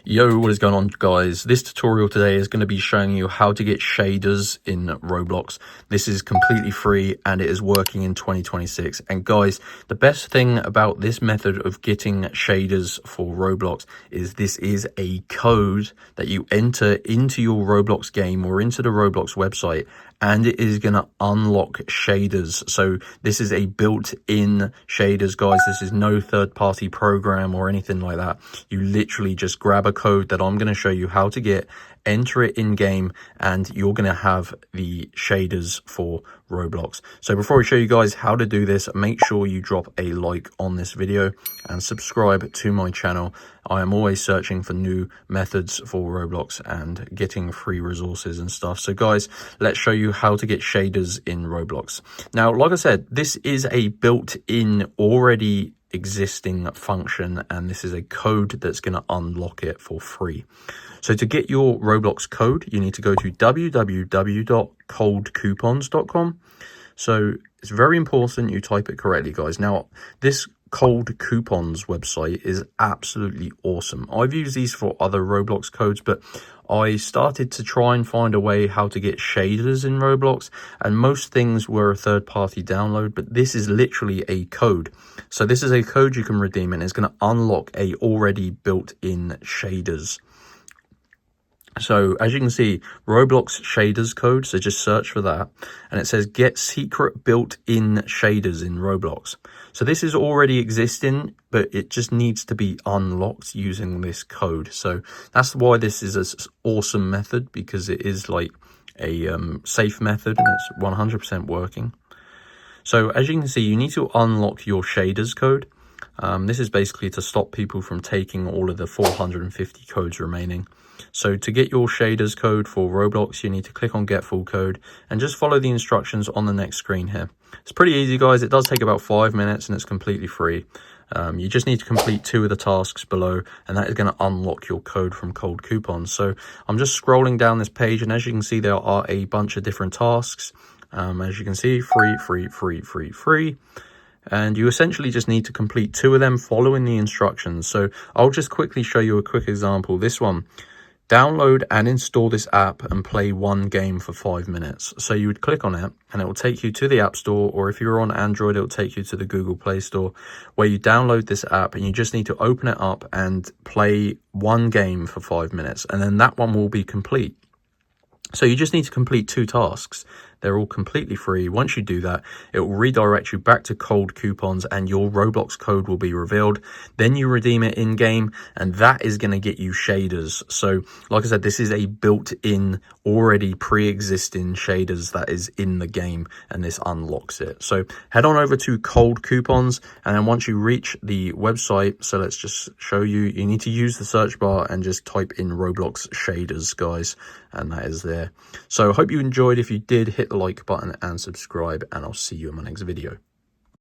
Yo, what is going on, guys? This tutorial today is going to be showing you how to get shaders in Roblox. This is completely free and it is working in 2026. And guys, the best thing about this method of getting shaders for Roblox is this is a code that you enter into your Roblox game or into the Roblox website, and it is going to unlock shaders. So this is a built-in shaders, guys. This is no third-party program or anything like that. You literally just grab a code that I'm going to show you how to get, enter it in game, and you're going to have the shaders for Roblox. So before I show you guys how to do this, make sure you drop a like on this video and subscribe to my channel. I am always searching for new methods for Roblox and getting free resources and stuff. So guys, let's show you how to get shaders in Roblox. Now, like I said, this is a built-in already existing function, and this is a code that's going to unlock it for free. So to get your Roblox code, you need to go to www.coldcoupons.com. So it's very important you type it correctly, guys. Now, this Cold Coupons website is absolutely awesome. I've used these for other Roblox codes, but I started to try and find a way how to get shaders in Roblox, and most things were a third-party download, but this is literally a code. So this is a code you can redeem, and it's going to unlock a already built-in shaders. So as you can see, Roblox shaders code, so just search for that, and it says get secret built-in shaders in Roblox. So this is already existing, but it just needs to be unlocked using this code. So that's why this is an awesome method, because it is like a safe method and it's 100% working. So as you can see, you need to unlock your shaders code. This is basically to stop people from taking all of the 450 codes remaining. So to get your shaders code for Roblox, you need to click on get full code and just follow the instructions on the next screen here. It's pretty easy, guys. It does take about 5 minutes and it's completely free. You just need to complete 2 of the tasks below, and that is going to unlock your code from Cold Coupons. So I'm just scrolling down this page, and as you can see, there are a bunch of different tasks. As you can see, free. And you essentially just need to complete 2 of them following the instructions. So I'll just quickly show you a quick example. This one, download and install this app and play 1 game for 5 minutes. So you would click on it and it will take you to the App Store, or if you're on Android, it will take you to the Google Play Store, where you download this app and you just need to open it up and play 1 game for 5 minutes, and then that one will be complete. So you just need to complete 2 tasks. They're all completely free. Once you do that, it will redirect you back to Cold Coupons and your Roblox code will be revealed. Then you redeem it in game, and that is going to get you shaders. So like I said, this is a built-in, already pre-existing shaders that is in the game, and this unlocks it. So head on over to Cold Coupons, and then once you reach the website, so let's just show you, you need to use the search bar and just type in Roblox shaders, guys, and that is there. So I hope you enjoyed. If you did, hit the like button and subscribe, and I'll see you in my next video.